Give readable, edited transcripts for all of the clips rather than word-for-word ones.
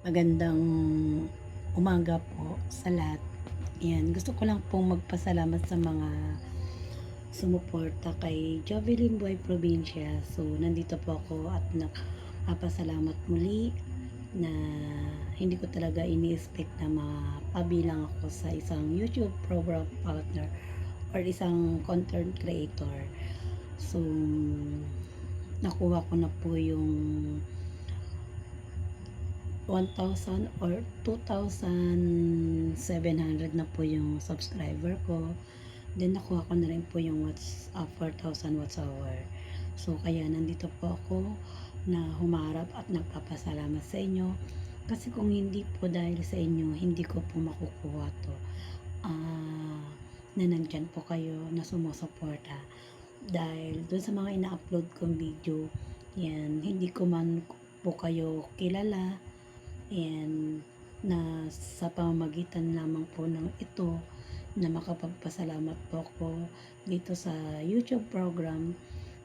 Magandang umaga po sa lahat. Ayan, gusto ko lang pong magpasalamat sa mga sumuporta kay Jovelyn Buhay Probinsya. So, nandito po ako at nagpapasalamat muli na hindi ko talaga ini-expect na mapabilang ako sa isang YouTube program partner or isang content creator. So, nakuha ko na po yung 1,000 or 2,700 na po yung subscriber ko. Then nakuha ko na rin po yung 4,000 watts hour. So kaya nandito po ako na humarap at nagpapasalamat sa inyo. Kasi kung hindi po dahil sa inyo, hindi ko po makukuha to. Na nandyan po kayo na sumusuporta. Dahil dun sa mga ina-upload kong video, yan, hindi ko man po kayo kilala. And na sa pamamagitan lamang po ng ito na makapagpasalamat po ako dito sa YouTube program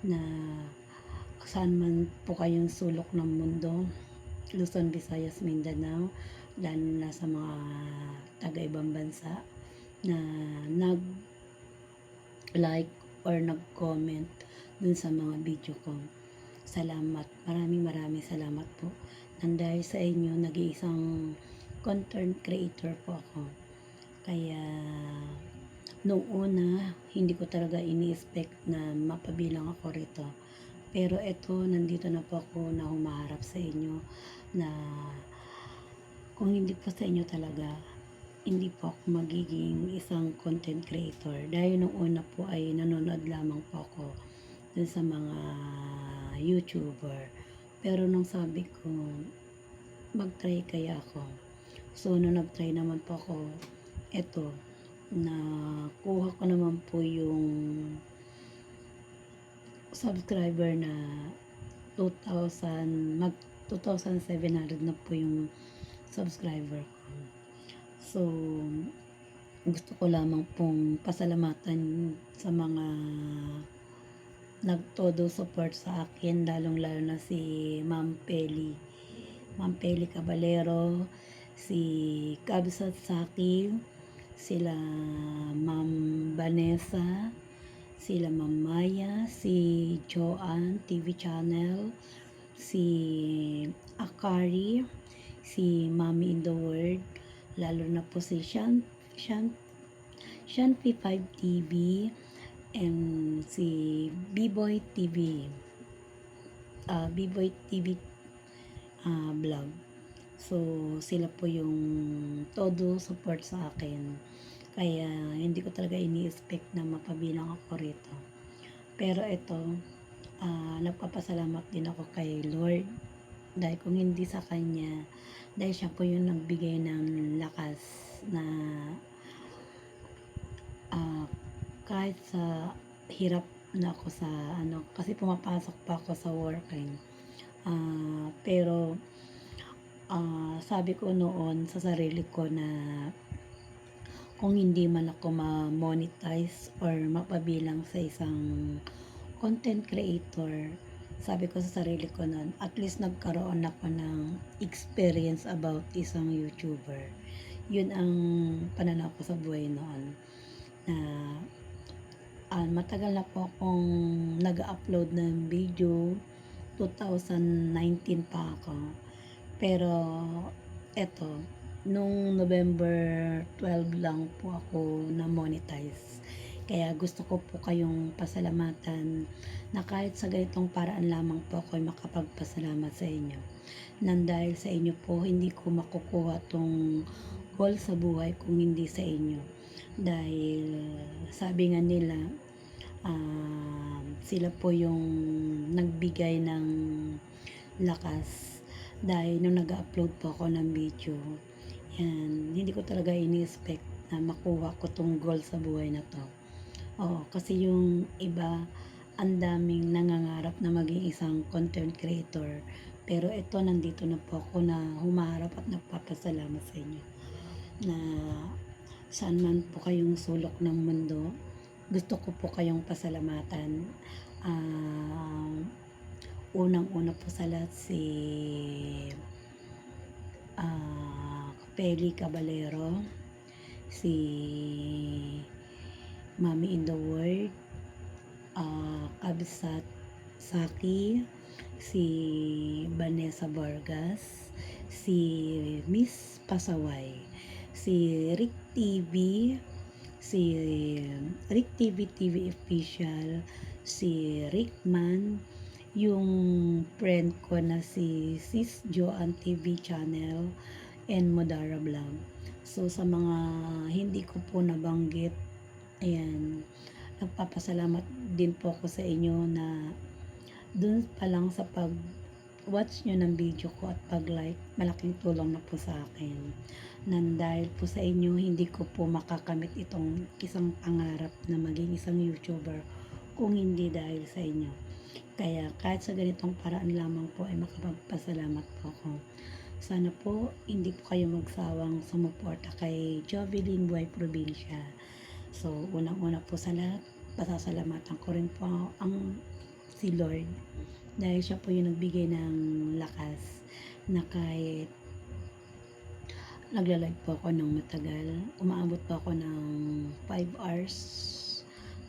na saan man po kayong sulok ng mundo, Luzon, Visayas, Mindanao, lalo na sa mga taga-ibang bansa na nag-like or nag-comment dun sa mga video ko. Salamat. Maraming salamat po. Nang dahil sa inyo, nag-iisang content creator po ako. Kaya, nung una, hindi ko talaga ini-expect na mapabilang ako rito. Pero eto, nandito na po ako na humaharap sa inyo na kung hindi po sa inyo talaga, hindi po ako magiging isang content creator. Dahil nung una po ay nanonood lamang po ako dun sa mga YouTuber. Pero nung sabi ko, mag-try kaya ako. So, nung nag-try naman po ako, eto, nakuha ko naman po yung subscriber na 2,000, mag 2,700 na po yung subscriber ko. So, gusto ko lamang pong pasalamatan sa mga nagtodo support sa akin, lalong lalo na si Ma'am Peli Caballero, si Kabsat Saki, sila Ma'am Vanessa, sila Ma'am Maya, si Joanne TV Channel, si Akari, si Mommy in the World, lalo na po si Shanfi 5 TV, and si B-Boy TV, B-Boy TV vlog. So, sila po yung todo support sa akin. Kaya, hindi ko talaga ini-expect na mapabilang ako rito. Pero ito, nagpapasalamat din ako kay Lord. Dahil kung hindi sa Kanya, dahil siya po yung nagbigay ng lakas na kahit sa hirap na ako sa kasi pumapasok pa ako sa working. Pero sabi ko noon sa sarili ko na kung hindi man ako ma-monetize or mapabilang sa isang content creator, sabi ko sa sarili ko noon, at least nagkaroon ako ng experience about isang YouTuber. Yun ang pananaw ko sa buhay noon. Na matagal na po akong nag-upload ng video, 2019 pa ako. Pero eto, nung November 12 lang po ako na monetize. Kaya gusto ko po kayong pasalamatan na kahit sa ganitong paraan lamang po ako ay makapagpasalamat sa inyo. Nang dahil sa inyo po, hindi ko makukuha tong goal sa buhay kung hindi sa inyo. Dahil sabi nga nila, sila po yung nagbigay ng lakas. Dahil nung nag-upload po ako ng video, yan, hindi ko talaga ini-expect na makuha ko tong goal sa buhay na to. Oo, kasi yung iba, ang daming nangangarap na maging isang content creator. Pero ito, nandito na po ako na humarap at nagpapasalamat sa inyo. Na saan man po kayong sulok ng mundo, gusto ko po kayong pasalamatan. Unang-una po sa lahat si Peli Caballero, si Mommy in the World, Kabsat Saki, si Vanessa Vargas, si Miss Pasaway, si Rick TV, si Rick TV official, si Rickman, yung friend ko na si Sis Joanne TV channel, and Modara Vlog. So sa mga hindi ko po nabanggit, ayan, nagpapasalamat din po ako sa inyo na dun pa lang sa pag-watch nyo ng video ko at pag-like, malaking tulong na po sa akin. Nang dahil po sa inyo, hindi ko po makakamit itong isang pangarap na maging isang YouTuber kung hindi dahil sa inyo. Kaya kahit sa ganitong paraan lamang po ay makapagpasalamat po ako. Sana po hindi po kayo magsawang sumuporta kay Jovelyn Buhay Probinsya. So unang-una po sa lahat, pasasalamatan ko rin po ang si Lord dahil siya po yung nagbigay ng lakas na kahit nagla-live po ako ng matagal, umaabot po ako ng 5 hours,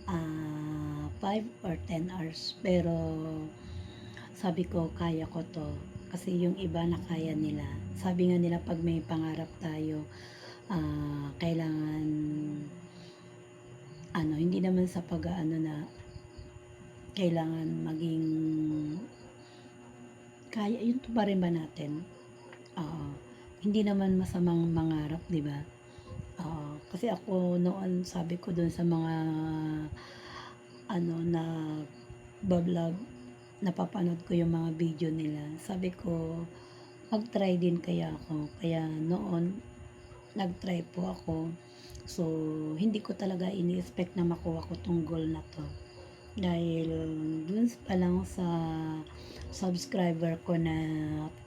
5 or 10 hours, pero sabi ko kaya ko to kasi yung iba na kaya nila. Sabi nga nila pag may pangarap tayo, kailangan hindi naman sa pag-aano na kailangan maging kaya yun pa rin ba natin. Hindi naman masamang mangarap, di ba? Kasi ako noon sabi ko dun sa mga na vlog, napapanood ko yung mga video nila, sabi ko mag-try din kaya ako. Kaya noon nag-try po ako. So hindi ko talaga ini-expect na makuha ko tong goal na to dahil dun pa lang sa subscriber ko na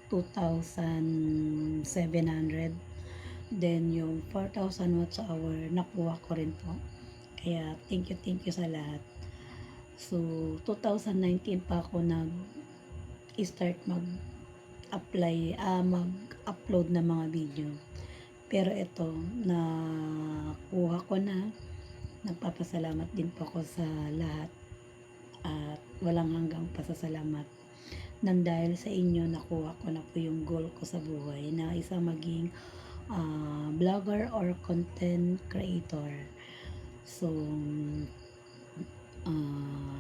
2,700, then yung 4,000 watts hour nakuha ko rin po. Kaya thank you sa lahat. So 2019 pa ako nag-start mag-apply, mag-upload ng mga video. Pero ito, nakuha ko na. Nagpapasalamat din po ako sa lahat at walang hanggang pasasalamat. Nang dahil sa inyo, nakuha ko na po yung goal ko sa buhay na isa maging vlogger or content creator. So,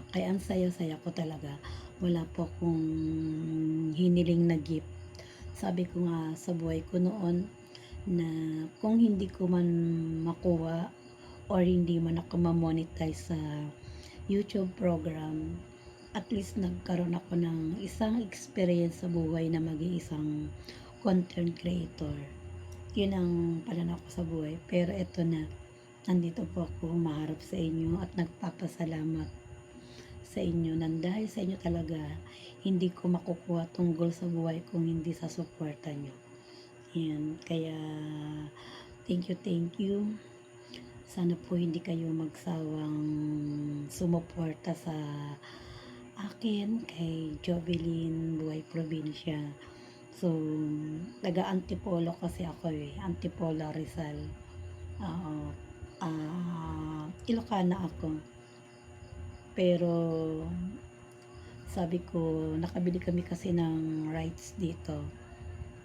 kaya ang saya-saya ko talaga. Wala po akong hiniling na gift. Sabi ko nga sa buhay ko noon na kung hindi ko man makuha or hindi man ako ma-monetize sa YouTube program, at least nagkaroon ako ng isang experience sa buhay na maging isang content creator. Yun ang pananaw ko sa buhay. Pero eto na, nandito po ako humaharap sa inyo at nagpapasalamat sa inyo. Nang dahil sa inyo talaga, hindi ko makukuha tong goal sa buhay kung hindi sa suporta nyo. Yan. Kaya, thank you. Sana po hindi kayo magsawang sumuporta sa akin kay Jovelyn Buhay Probinsya. So, taga-Antipolo kasi ako Antipolo, Rizal. Ilocana ako. Pero, sabi ko, nakabili kami kasi ng rights dito.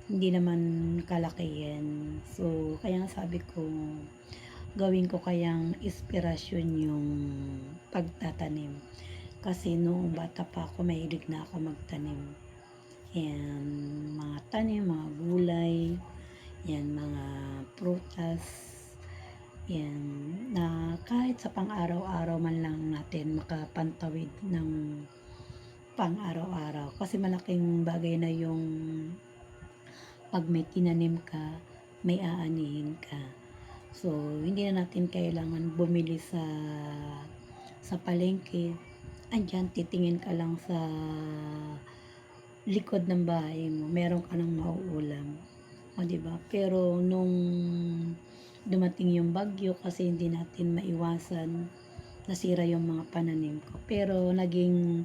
Hindi naman kalakihan. So, kaya sabi ko, gawin ko kayang inspirasyon yung pagtatanim. Kasi noong bata pa ako, mahilig na ako magtanim. Yan, mga tanim, mga gulay, yan, mga prutas, yan, na kahit sa pang-araw-araw man lang natin makapantawid ng pang-araw-araw. Kasi malaking bagay na yung pag may tinanim ka, may aanihin ka. So, hindi na natin kailangan bumili sa palengke. Andyan, titingin ka lang sa likod ng bahay mo, meron ka nang mauulam. O, diba? Pero nung dumating yung bagyo, kasi hindi natin maiwasan, nasira yung mga pananim ko. Pero naging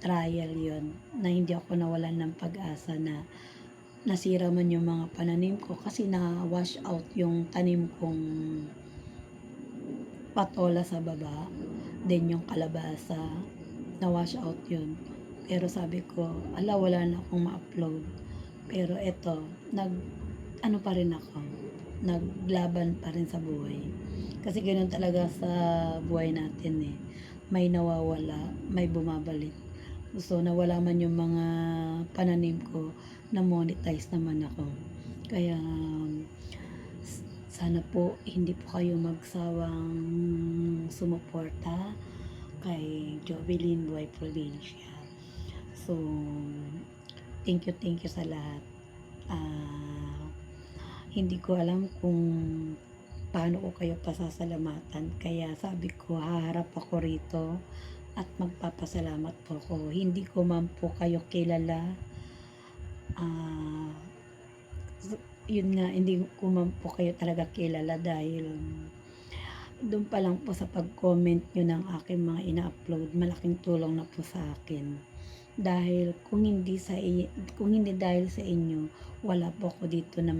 trial yon na hindi ako nawalan ng pag-asa na nasira man yung mga pananim ko kasi na-wash out yung tanim kong patola sa baba, then yung kalabasa, na-wash out yun. Pero sabi ko, ala wala na akong ma-upload. Pero eto, ano pa rin ako, naglaban pa rin sa buhay. Kasi ganoon talaga sa buhay natin eh. May nawawala, may bumabalik. So nawala man yung mga pananim ko, na-monetize naman ako. Kaya sana po hindi po kayo magsawang sumuporta kay Jovelyn Buhay Provincia. So, thank you sa lahat. Ah, hindi ko alam kung paano ko kayo pasasalamatan. Kaya sabi ko, haharap ako rito at magpapasalamat po ako. Hindi ko man po kayo kilala. Ah, yun nga, hindi ko man po kayo talaga kilala dahil doon pa lang po sa pag-comment nyo ng aking mga ina-upload, malaking tulong na po sa akin. Dahil kung hindi dahil sa inyo, wala po ako dito na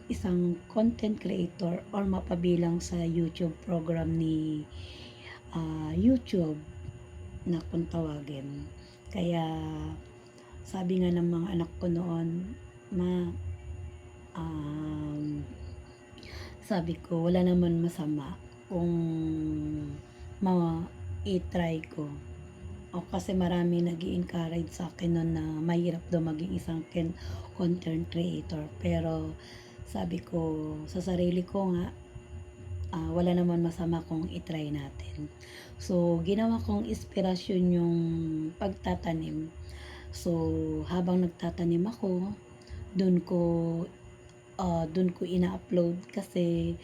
isang content creator or mapabilang sa YouTube program ni YouTube na kung tawagin. Kaya sabi nga ng mga anak ko noon, um, sabi ko wala naman masama kung i-try ko. O kasi marami nag-i-encourage sa akin noon na mahirap daw maging isang content creator. Pero sabi ko sa sarili ko nga, wala naman masama kung i-try natin. So, ginawa kong inspirasyon yung pagtatanim. So, habang nagtatanim ako, dun ko ina-upload kasi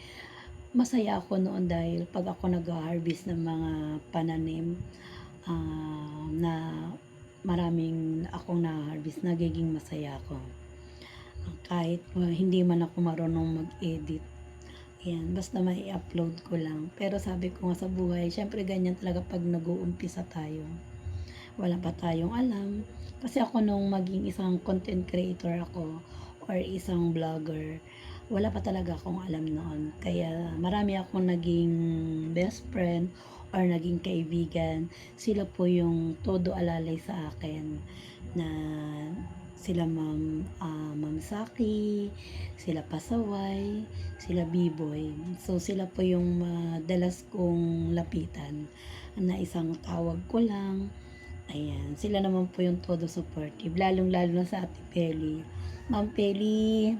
masaya ako noon dahil pag ako nag-harvest ng mga pananim na maraming akong na-harvest, nagiging masaya ako. Kahit hindi man ako marunong mag-edit. Yan, basta may upload ko lang. Pero sabi ko nga sa buhay, syempre ganyan talaga pag nag-uumpisa tayo. Wala pa tayong alam. Kasi ako nung maging isang content creator ako or isang vlogger, wala pa talaga akong alam noon. Kaya marami akong naging best friend or naging kaibigan. Sila po yung todo alalay sa akin na sila Ma'am Saki, sila Pasaway, sila Biboy. So sila po yung madalas kong lapitan na isang tawag ko lang. Ayan, sila naman po yung todo supportive, lalong-lalo na sa Ate Peli. Ma'am Peli,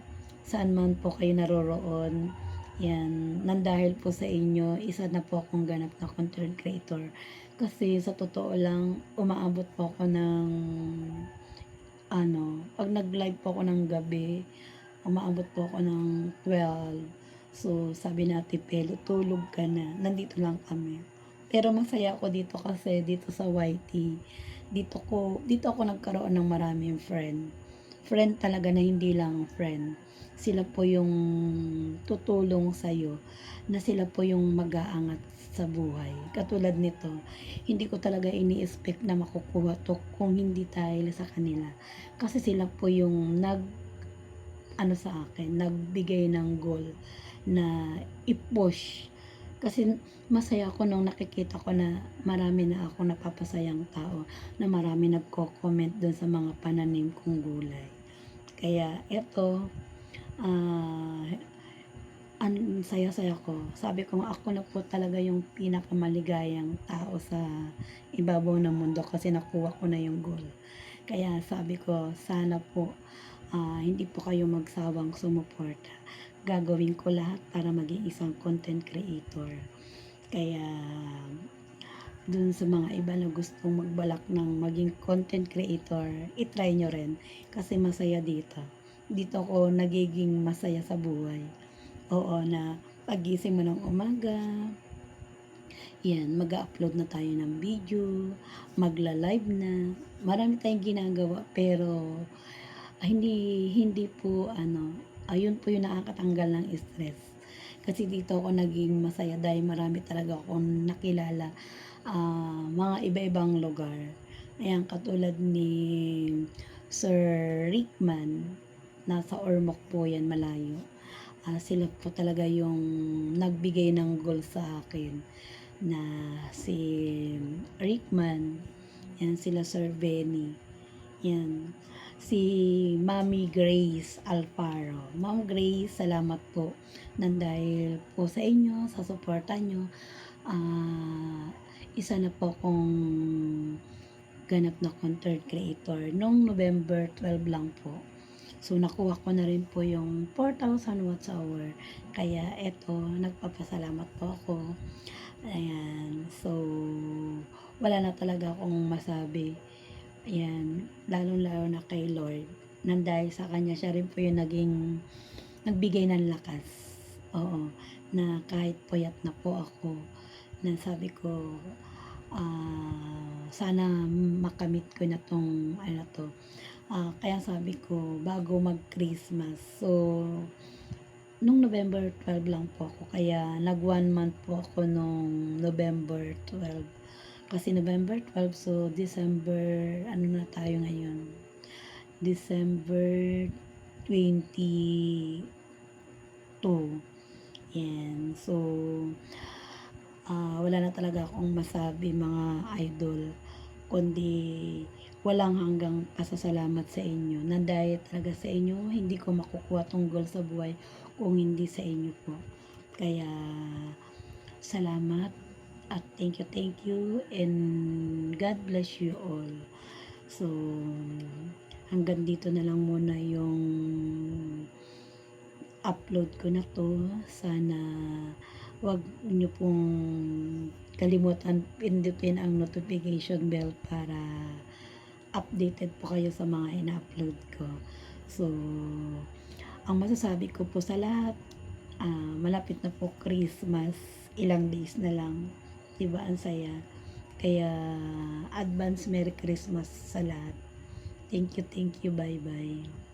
saan man po kayo naroroon, yan, nandahil po sa inyo, isa na po akong ganap na content creator. Kasi sa totoo lang, umaabot po ako ng, pag nag-live po ako ng gabi, umaabot po ako ng 12. So, sabi na Ate Peli, tulog ka na, nandito lang kami. Pero masaya ako dito kasi dito sa YT, dito ako nagkaroon ng maraming friend. Friend talaga na hindi lang friend. Sila po yung tutulong sa'yo, na sila po yung mag-aangat sa buhay. Katulad nito, hindi ko talaga ini-expect na makukuha to kung hindi dahil sa kanila. Kasi sila po yung sa akin, nagbigay ng goal na i-push. Kasi masaya ako nung nakikita ko na marami na ako napapasayang tao, na marami nagko-comment doon sa mga pananim kong gulay. Kaya eto, ang saya-saya ko. Sabi ko ako na po talaga yung pinakamaligayang tao sa ibabaw ng mundo kasi nakuha ko na yung goal. Kaya sabi ko, sana po hindi po kayo magsawang sumuporta. Gagawin ko lahat para maging isang content creator. Kaya dun sa mga iba na gustong magbalak ng maging content creator, itry nyo rin kasi masaya dito. Dito ako nagiging masaya sa buhay. Oo, na pagising mo ng umaga, yan, mag-upload na tayo ng video, magla-live na. Marami tayong ginagawa pero hindi po ayun po yung nakakatanggal ng stress. Kasi dito ako naging masaya dahil marami talaga akong nakilala mga iba-ibang lugar. Ayan, katulad ni Sir Rickman, nasa Ormoc po yan, malayo. Sila po talaga yung nagbigay ng goal sa akin na si Rickman, yan sila Sir Benny, yan. Si Mami Grace Alfaro. Ma'am Grace, salamat po nang dahil po sa inyo, sa suporta nyo. Isa na po akong ganap na content creator nung November 12 lang po. So, nakuha ko na rin po yung 4,000 watts hour. Kaya, eto, nagpapasalamat po ako. Ayan. So, wala na talaga akong masabi. Ayan. Lalong-lalo na kay Lord. Nang dahil sa kanya, siya rin po yung nagbigay ng lakas. Oo. Na kahit puyat na po ako, na sabi ko, sana makamit ko na tong ano to. Kaya sabi ko, bago mag-Christmas. So, nung November 12 lang po ako. Kaya, nag 1 month po ako nung November 12. Kasi November 12, so December, ano na tayo ngayon? December 22. Yan. So, wala na talaga akong masabi mga idol, kundi walang hanggang pasasalamat sa inyo. Na dahil talaga sa inyo, hindi ko makukuha tong goal sa buhay kung hindi sa inyo po. Kaya, salamat at thank you and God bless you all. So, hanggang dito na lang muna yung upload ko na to. Sana wag niyo pong kalimutan pindutin ang notification bell para updated po kayo sa mga ina-upload ko. So, ang masasabi ko po sa lahat, malapit na po Christmas, ilang days na lang, diba ang saya. Kaya advance Merry Christmas sa lahat. Thank you, bye bye.